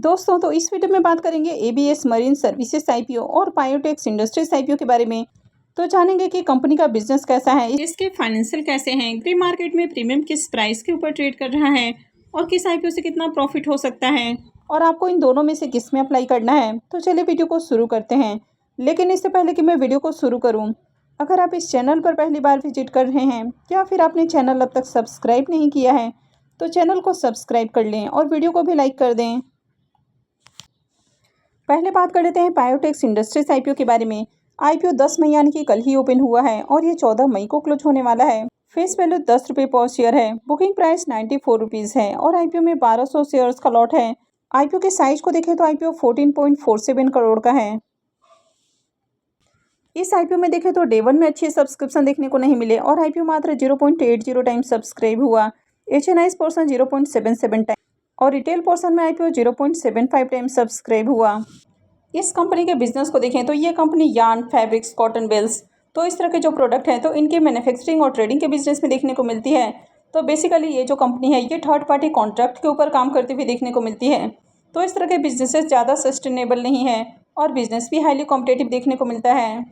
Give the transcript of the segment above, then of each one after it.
दोस्तों तो इस वीडियो में बात करेंगे एबीएस मरीन सर्विसेज आईपीओ और बायोटेक्स इंडस्ट्रीज आईपीओ के बारे में। तो जानेंगे कि कंपनी का बिजनेस कैसा है, इसके फाइनेंशियल कैसे हैं, प्री मार्केट में प्रीमियम किस प्राइस के ऊपर ट्रेड कर रहा है और किस आईपीओ से कितना प्रॉफिट हो सकता है और आपको इन दोनों में से किस में अप्लाई करना है। तो चलिए वीडियो को शुरू करते हैं। लेकिन इससे पहले कि मैं वीडियो को शुरू करूँ, अगर आप इस चैनल पर पहली बार विजिट कर रहे हैं या फिर आपने चैनल अब तक सब्सक्राइब नहीं किया है तो चैनल को सब्सक्राइब कर लें और वीडियो को भी लाइक कर दें। पहले बात कर लेते हैं बायोटेक्स इंडस्ट्रीज आईपीओ के बारे में। आईपीओ 10 मई यानी कि कल ही ओपन हुआ है और ये 14 मई को क्लोज होने वाला है। फेस वैल्यू 10 रुपये पर शेयर है। बुकिंग प्राइस 94 रुपीज़ है और आईपीओ में 1200 शेयर्स का लॉट है। आईपीओ के साइज को देखें तो आईपीओ 14.47 करोड़ का है। इस आईपीओ में देखें तो डे 1 में अच्छी सब्सक्रिप्शन देखने को नहीं मिले और आईपीओ मात्र 0.80 टाइम सब्सक्राइब हुआ। एचएनआईज पोर्सन 0.77 टाइम और रिटेल पोर्शन में आईपीओ 0.75 टाइम सब्सक्राइब हुआ। इस कंपनी के बिजनेस को देखें तो ये company yarn, fabrics, cotton bales, तो इस तरह के जो प्रोडक्ट हैं तो इनके मैन्युफैक्चरिंग और ट्रेडिंग के बिजनेस में देखने को मिलती है। तो बेसिकली ये जो कंपनी है ये थर्ड पार्टी कॉन्ट्रैक्ट के ऊपर काम करती हुई देखने को मिलती है। तो इस तरह के बिजनेसेस ज़्यादा सस्टेनेबल नहीं है और बिजनेस भी हाईली कॉम्पिटेटिव देखने को मिलता है।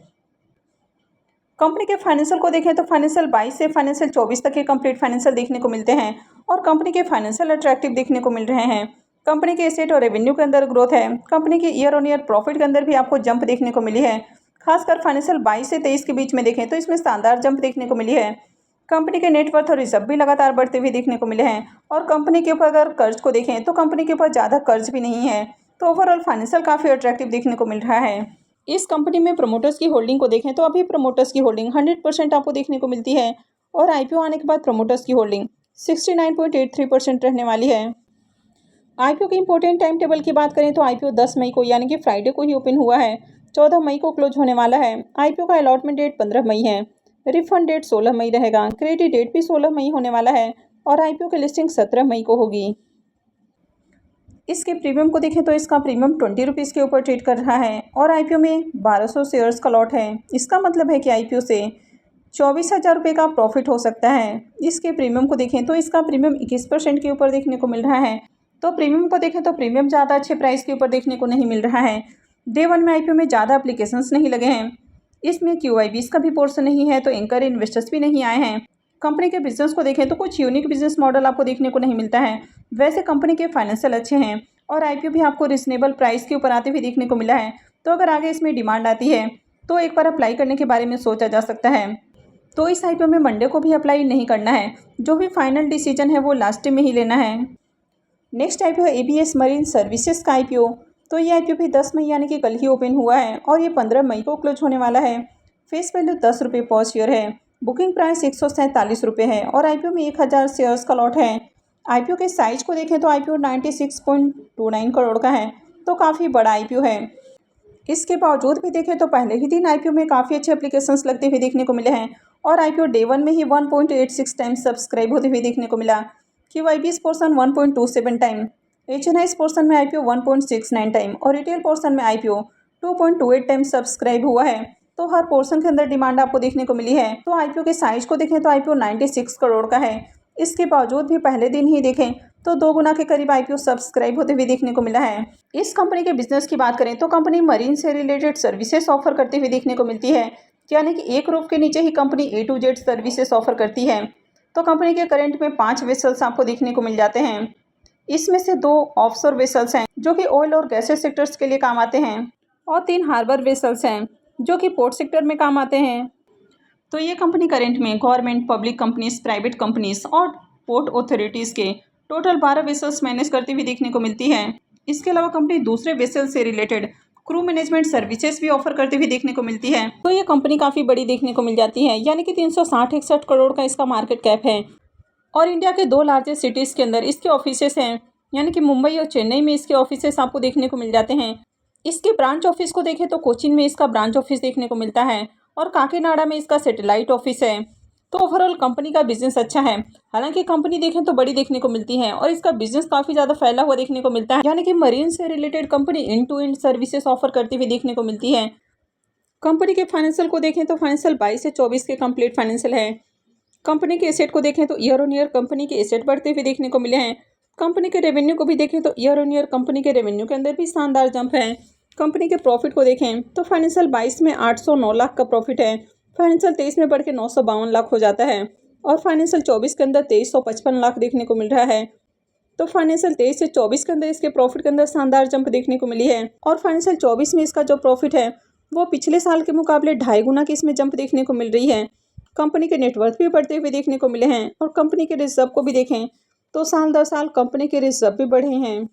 कंपनी के फाइनेंशियल को देखें तो फाइनेंशियल 22 से फाइनेंशियल 24 तक के कंप्लीट फाइनेंशियल देखने को मिलते हैं और कंपनी के फाइनेंशियल अट्रैक्टिव देखने को मिल रहे हैं। कंपनी के एसेट और रेवेन्यू के अंदर ग्रोथ है। कंपनी के ईयर ऑन ईयर प्रॉफिट के अंदर भी आपको जंप देखने को मिली है। खासकर फाइनेंशियल 22 से 23 के बीच में देखें तो इसमें शानदार जंप देखने को मिली है। कंपनी के नेटवर्थ और रिजर्व भी लगातार बढ़ते हुए देखने को मिले हैं और कंपनी के ऊपर अगर कर्ज को देखें तो कंपनी के ऊपर ज़्यादा कर्ज भी नहीं है। तो ओवरऑल फाइनेंशियल काफ़ी अट्रैक्टिव देखने को मिल रहा है। इस कंपनी में प्रमोटर्स की होल्डिंग को देखें तो अभी प्रमोटर्स की होल्डिंग 100% आपको देखने को मिलती है और आईपीओ आने के बाद प्रमोटर्स की होल्डिंग 69.83% रहने वाली है। आईपीओ के इंपॉर्टेंट टाइम टेबल की बात करें तो आईपीओ 10 मई को यानी कि फ्राइडे को ही ओपन हुआ है। 14 मई को क्लोज होने वाला है। आईपीओ का अलॉटमेंट डेट 15 मई है। रिफंड डेट 16 मई रहेगा। क्रेडिट डेट भी 16 मई होने वाला है और आईपीओ की लिस्टिंग 17 मई को होगी। इसके प्रीमियम को देखें तो इसका प्रीमियम 20 रुपीज़ के ऊपर ट्रेड कर रहा है और आईपीओ में 1200 शेयर्स का लॉट है। इसका मतलब है कि आईपीओ से 24,000 रुपये का प्रॉफिट हो सकता है। इसके प्रीमियम को देखें तो इसका प्रीमियम 21% के ऊपर देखने को मिल रहा है। तो प्रीमियम को देखें तो प्रीमियम ज़्यादा अच्छे प्राइस के ऊपर देखने को नहीं मिल रहा है। डे 1 में आईपीओ में ज़्यादा एप्लीकेशंस नहीं लगे हैं। इसमें QIBs का भी पोर्शन नहीं है तो एंकर इन्वेस्टर्स भी नहीं आए हैं। कंपनी के बिजनेस को देखें तो कुछ यूनिक बिजनेस मॉडल आपको देखने को नहीं मिलता है। वैसे कंपनी के फाइनेंशियल अच्छे हैं और आईपीओ भी आपको रिजनेबल प्राइस के ऊपर आते हुए देखने को मिला है। तो अगर आगे इसमें डिमांड आती है तो एक बार अप्लाई करने के बारे में सोचा जा सकता है। तो इस आईपीओ में मंडे को भी अप्लाई नहीं करना है। जो भी फाइनल डिसीजन है वो लास्ट में ही लेना है। नेक्स्ट आईपीओ है एबीएस मरीन सर्विसेज का आईपीओ। तो ये आईपीओ भी 10 मई यानी कि कल ही ओपन हुआ है और ये 15 मई को क्लोज होने वाला है। फेस वैल्यू 10 रुपये पर शेयर है। बुकिंग प्राइस 147 रुपये है और आईपीओ में 1000 शेयर्स का लॉट है। आईपीओ के साइज को देखें तो आईपीओ 96.29 करोड़ का है। तो काफ़ी बड़ा आईपीओ है। इसके बावजूद भी देखें तो पहले ही दिन आईपीओ में काफ़ी अच्छे एप्लीकेशंस लगते हुए देखने को मिले हैं और आईपीओ डे 1 में ही 1.86 टाइम सब्सक्राइब होते हुए देखने को मिला। QIBs portion 1.27 time, HNIs portion में आईपीओ 1.69 टाइम और रिटेल पोर्सन में आईपीओ 2.28 टाइम सब्सक्राइब हुआ है। तो हर पोर्शन के अंदर डिमांड आपको देखने को मिली है। तो आईपीओ के साइज को देखें तो आईपीओ 96 करोड़ का है। इसके बावजूद भी पहले दिन ही देखें तो 2 गुना के करीब आईपीओ सब्सक्राइब होते हुए देखने को मिला है। इस कंपनी के बिजनेस की बात करें तो कंपनी मरीन से रिलेटेड सर्विसेज ऑफर करते हुए देखने को मिलती है, यानी कि एक रूफ के नीचे ही company A to Z services offer करती है। तो कंपनी के करंट में 5 वेसल्स आपको देखने को मिल जाते हैं। इसमें से 2 ऑफशोर वेसल्स हैं जो कि ऑयल और गैसेज सेक्टर्स के लिए काम आते हैं और 3 हार्बर वेसल्स हैं जो कि पोर्ट सेक्टर में काम आते हैं। तो ये कंपनी करंट में government, public companies, private companies और पोर्ट अथॉरिटीज़ के टोटल 12 वेसल्स मैनेज करती हुई देखने को मिलती है। इसके अलावा कंपनी दूसरे वेसल से रिलेटेड क्रू मैनेजमेंट सर्विसेज भी ऑफर करते हुए देखने को मिलती है। तो ये कंपनी काफ़ी बड़ी देखने को मिल जाती है, यानी कि 360-61 करोड़ का इसका मार्केट कैप है और इंडिया के 2 लार्जेस्ट सिटीज़ के अंदर इसके ऑफिसेस हैं, यानी कि मुंबई और चेन्नई में इसके ऑफिसेस आपको देखने को मिल जाते हैं। इसके ब्रांच ऑफिस को देखें तो कोचीन में इसका ब्रांच ऑफिस देखने को मिलता है और काकीनाडा में इसका सैटेलाइट ऑफिस है। तो ओवरऑल कंपनी का बिजनेस अच्छा है। हालांकि कंपनी देखें तो बड़ी देखने को मिलती है और इसका बिजनेस काफ़ी ज़्यादा फैला हुआ देखने को मिलता है, यानी कि मरीन से related company end to end services offer करती हुई देखने को मिलती है। कंपनी के फाइनेंशियल को देखें तो फाइनेंशियल 22 से 24 के कंप्लीट फाइनेंशियल है। कंपनी के एसेट को देखें तो ईयर ऑन ईयर कंपनी के एसेट बढ़ते हुए देखने को मिले हैं। कंपनी के रेवेन्यू को भी देखें तो ईयर ऑन ईयर कंपनी के रेवेन्यू के अंदर भी शानदार जंप है। कंपनी के प्रॉफिट को देखें तो फाइनेंशियल 22 में 809 लाख का प्रॉफिट है, फाइनेंशियल 23 में बढ़ के 952 लाख हो जाता है और फाइनेंशियल 24 के अंदर 2355 लाख देखने को मिल रहा है। तो फाइनेंशियल 23 से 24 के अंदर इसके प्रॉफिट के अंदर शानदार जंप देखने को मिली है और फाइनेंशियल 24 में इसका जो प्रॉफिट है वो पिछले साल के मुकाबले 2.5 गुना की इसमें जंप देखने को मिल रही है। कंपनी के नेटवर्थ भी बढ़ते हुए देखने को मिले हैं और कंपनी के रिजर्व को भी देखें तो साल दर साल कंपनी के रिजर्व भी बढ़े हैं।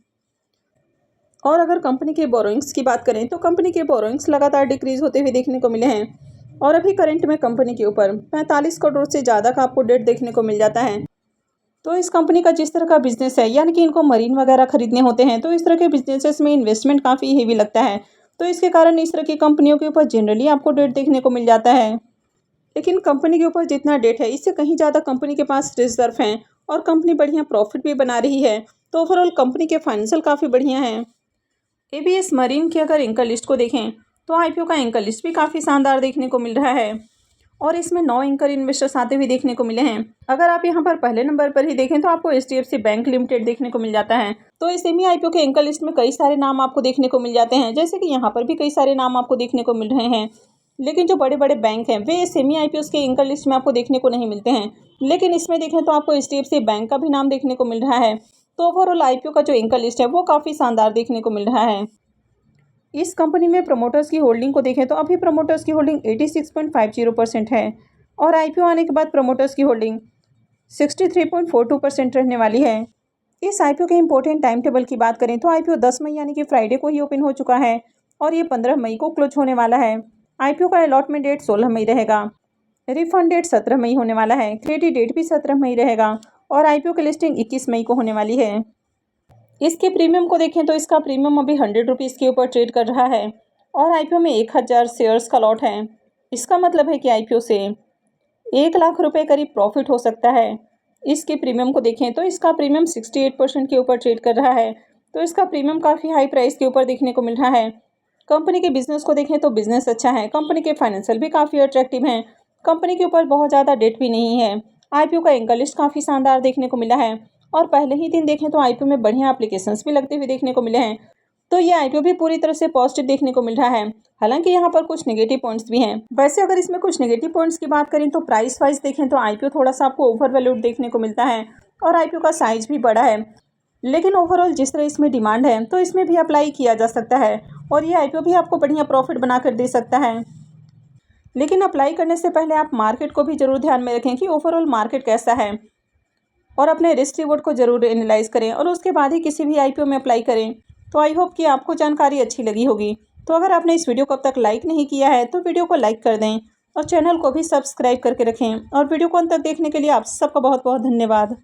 और अगर कंपनी के बोरोइंग्स की बात करें तो कंपनी के बोरोइंग्स लगातार डिक्रीज होते हुए देखने को मिले हैं और अभी करंट में कंपनी के ऊपर 45 करोड़ से ज़्यादा का आपको डेट देखने को मिल जाता है। तो इस कंपनी का जिस तरह का बिजनेस है, यानी कि इनको मरीन वगैरह खरीदने होते हैं, तो इस तरह के बिजनेसेस में इन्वेस्टमेंट काफ़ी हेवी लगता है, तो इसके कारण इस तरह की कंपनियों के ऊपर जनरली आपको डेट देखने को मिल जाता है। लेकिन कंपनी के ऊपर जितना डेट है इससे कहीं ज़्यादा कंपनी के पास रिजर्व हैं और कंपनी बढ़िया प्रॉफिट भी बना रही है, तो ओवरऑल कंपनी के फाइनेंशियल काफ़ी बढ़िया हैं। एबीएस मरीन की अगर एंकर लिस्ट को देखें तो आईपीओ का एंकर लिस्ट भी काफ़ी शानदार देखने को मिल रहा है और इसमें 9 एंकर इन्वेस्टर्स आते हुए देखने को मिले हैं। अगर आप यहाँ पर पहले नंबर पर ही देखें तो आपको एचडीएफसी बैंक लिमिटेड देखने को मिल जाता है। तो इस सेमी आईपीओ के एंकर लिस्ट में कई सारे नाम आपको देखने को मिल जाते हैं, जैसे कि यहाँ पर भी कई सारे नाम आपको देखने को मिल रहे हैं। लेकिन जो बड़े बड़े बैंक हैं वे सेमी आईपीओ के एंकर लिस्ट में आपको देखने को नहीं मिलते हैं, लेकिन इसमें देखें तो आपको एचडीएफसी बैंक का भी नाम देखने को मिल रहा है। तो ओवरऑल आईपीओ का जो एंकर लिस्ट है वो काफ़ी शानदार देखने को मिल रहा है। इस कंपनी में प्रमोटर्स की होल्डिंग को देखें तो अभी प्रमोटर्स की होल्डिंग 86.50% है और आईपीओ आने के बाद प्रमोटर्स की होल्डिंग 63.42% रहने वाली है। इस आईपीओ के इंपॉर्टेंट टाइम टेबल की बात करें तो आईपीओ 10 मई यानी कि फ्राइडे को ही ओपन हो चुका है और ये 15 मई को क्लोज होने वाला है। आईपीओ का अलॉटमेंट डेट 16 मई रहेगा, रिफंड डेट 17 मई होने वाला है, क्रेडिट डेट भी 17 मई रहेगा और आईपीओ की लिस्टिंग 21 मई को होने वाली है। इसके प्रीमियम को देखें तो इसका प्रीमियम अभी 100 रुपीज़ के ऊपर ट्रेड कर रहा है और आईपीओ में 1000 शेयर्स का लॉट है। इसका मतलब है कि आईपीओ से 1 लाख रुपए करीब प्रॉफिट हो सकता है। इसके प्रीमियम को देखें तो इसका प्रीमियम 68% के ऊपर ट्रेड कर रहा है, तो इसका प्रीमियम काफ़ी हाई प्राइस के ऊपर देखने को मिल रहा है। कंपनी के बिजनेस को देखें तो बिजनेस अच्छा है, कंपनी के फाइनेंशियल भी काफ़ी अट्रैक्टिव हैं, कंपनी के ऊपर बहुत ज़्यादा डेट भी नहीं है। आईपीओ का एंकर लिस्ट काफ़ी शानदार देखने को मिला है और पहले ही दिन देखें तो आईपीओ में बढ़िया एप्लीकेशंस भी लगते हुए देखने को मिले हैं। तो ये आईपीओ भी पूरी तरह से पॉजिटिव देखने को मिल रहा है, हालांकि यहाँ पर कुछ नेगेटिव पॉइंट्स भी हैं। वैसे अगर इसमें कुछ नेगेटिव पॉइंट्स की बात करें तो प्राइस वाइज देखें तो आईपीओ थोड़ा सा आपको ओवर वैल्यूड देखने को मिलता है और आईपीओ का साइज भी बड़ा है, लेकिन ओवरऑल जिस तरह इसमें डिमांड है तो इसमें भी अप्लाई किया जा सकता है और ये आईपीओ भी आपको बढ़िया प्रॉफिट बना कर दे सकता है। लेकिन अप्लाई करने से पहले आप मार्केट को भी जरूर ध्यान में रखें कि ओवरऑल मार्केट कैसा है और अपने रिस्क रिवॉर्ड को जरूर एनालाइज करें और उसके बाद ही किसी भी आईपीओ में अप्लाई करें। तो आई होप कि आपको जानकारी अच्छी लगी होगी। तो अगर आपने इस वीडियो को अब तक लाइक नहीं किया है तो वीडियो को लाइक कर दें और चैनल को भी सब्सक्राइब करके रखें और वीडियो को अंत तक देखने के लिए आप सबका बहुत बहुत धन्यवाद।